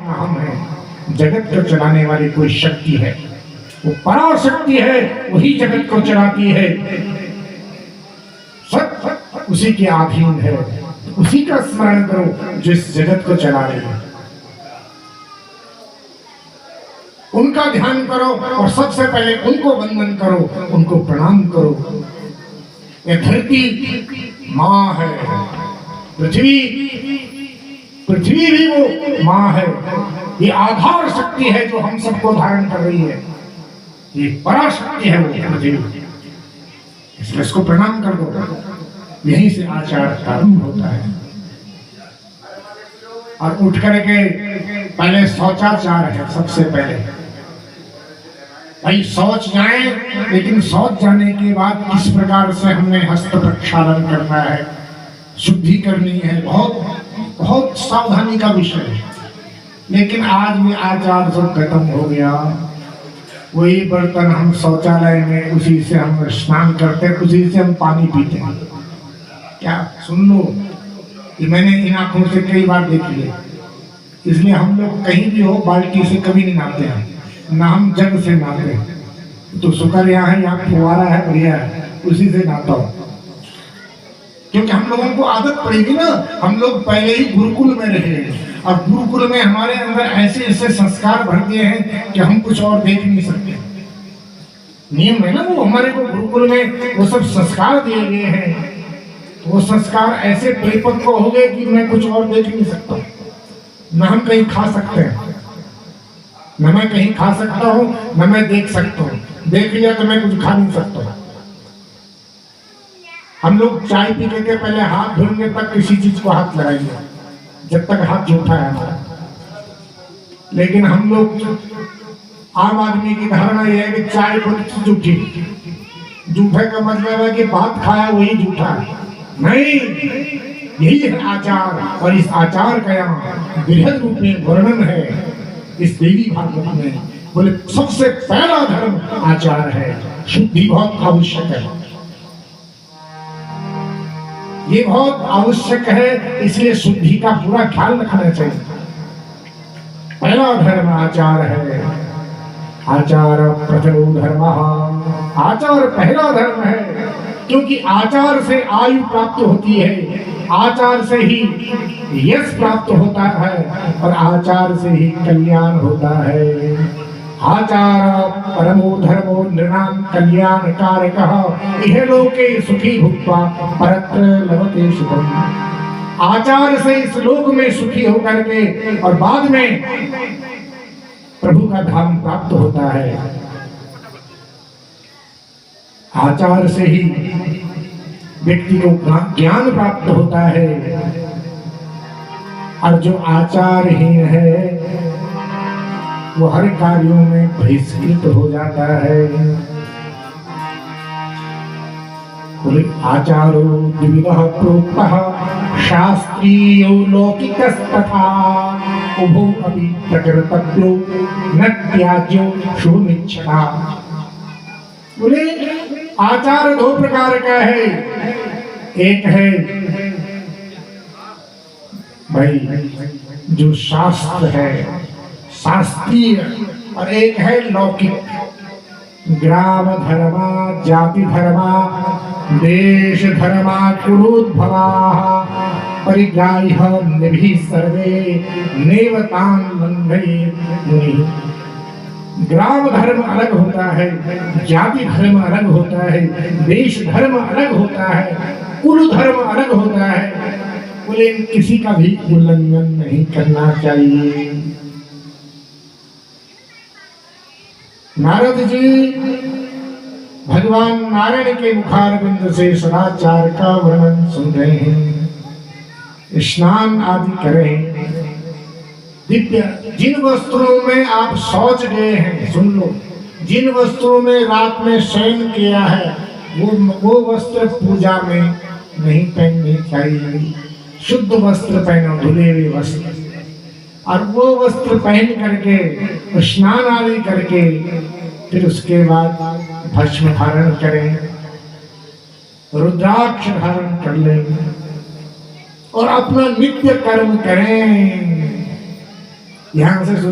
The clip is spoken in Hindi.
हम हैं। जगत को चलाने वाली कोई शक्ति है, वो पराशक्ति है, वही जगत को चलाती है। सब उसी के अधीन है, उसी का स्मरण करो जो इस जगत को चला रही है। उनका ध्यान करो और सबसे पहले उनको वंदन करो, उनको प्रणाम करो। ये धरती माँ है, पृथ्वी भी वो माँ है। ये आधार शक्ति है जो हम सबको धारण कर रही है। ये पराशक्ति है वो पृथ्वी, इसलिए इसको प्रणाम कर दो। यहीं से आचार प्रारंभ होता है। और उठ करके पहले शौचाचार है। सबसे पहले भाई शौच जाए, लेकिन शौच जाने के बाद किस प्रकार से हमने हस्त प्रक्षालन करना है, शुद्धि करनी है, बहुत बहुत सावधानी का विषय है। लेकिन आज भी आचार सब खत्म हो गया। वही बर्तन हम शौचालय में, उसी से हम स्नान करते, उसी से हम पानी पीते हैं। क्या सुन लो, कि मैंने इन आंखों से कई बार देख लिया। इसलिए हम लोग कहीं भी हो बाल्टी से कभी नहीं नहाते हैं, ना हम जग से नहाते हैं। तो शुक्र यहाँ है, यहाँ फुवारा है, बढ़िया है, उसी से नहाता हूँ। क्योंकि हम लोगों को आदत पड़ेगी ना। हम लोग पहले ही गुरुकुल में रहे और गुरुकुल में हमारे अंदर ऐसे ऐसे संस्कार भर दिए हैं कि हम कुछ और देख नहीं सकते। नियम है ना वो, हमारे को गुरुकुल में वो सब संस्कार दिए गए हैं। वो संस्कार ऐसे परिपक्व हो गए कि मैं कुछ और देख नहीं सकता। न हम कहीं खा सकते हैं, न मैं कहीं खा सकता हूँ, न मैं देख सकता हूँ। देख लिया तो मैं कुछ खा नहीं सकता। हम लोग चाय पीने के पहले हाथ धोने तक किसी चीज को हाथ लगाएंगे, जब तक हाथ जूठा है हमारा। लेकिन हम लोग, आम आदमी की धारणा यह है कि चाय बड़ी जूठी। जूठे का मतलब है कि भात खाया वही जूठा है। नहीं, यही है आचार। और इस आचार का यहाँ बृहद रूप में वर्णन है इस देवी भागवत में। बोले सबसे पहला धर्म आचार है। शुद्धि बहुत आवश्यक है, ये बहुत आवश्यक है। इसलिए शुद्धि का पूरा ख्याल रखना चाहिए। पहला धर्म आचार है। आचार प्रथमो धर्म, आचार पहला धर्म है। क्योंकि आचार से आयु प्राप्त होती है, आचार से ही यश प्राप्त होता है, और आचार से ही कल्याण होता है। आचार परमो धर्मो नृणां कल्याण कारकः इह लोके सुखी भूत्वा परत्र लभते सुखम्। आचार से इस लोक में सुखी होकर के और बाद में प्रभु का धाम प्राप्त होता है। आचार से ही व्यक्ति को ज्ञान प्राप्त होता है। और जो आचारहीन है वो हर कार्यों में बहिष्कृत हो जाता है। आचारो द्विविधः प्रोक्तः शास्त्रीयो लौकिकस्तथा उभौ अपि प्रकृतव्यो न त्याज्यो शुभमिच्छता। बोले आचार दो प्रकार का है। एक है भाई जो शास्त्र है, शास्त्रीय, और एक है लौकिक। ग्राम धर्मा, जाति धर्मा, देश धर्मा, कुलोद्भवा परिग्राह्य निभि सर्वे नेवतां बन्धयेत्। ग्राम धर्म अलग होता है, जाति धर्म अलग होता है, देश धर्म अलग होता है, कुल धर्म अलग होता है। बोले किसी का भी उल्लंघन नहीं करना चाहिए। नारद जी भगवान नारायण के मुखारविंद से सदाचार का वर्णन सुन रहे हैं, स्नान आदि करें। दिव्य जिन वस्त्रों में आप शौच गए हैं, सुन लो, जिन वस्त्रों में रात में शयन किया है वो वस्त्र पूजा में नहीं पहनने चाहिए। शुद्ध वस्त्र पहनो, धुले हुए वस्त्र, और वो वस्त्र पहन करके स्नान आदि करके फिर उसके बाद भस्म धारण करें, रुद्राक्ष धारण कर लें और अपना नित्य कर्म करें। यहाँ से शुरू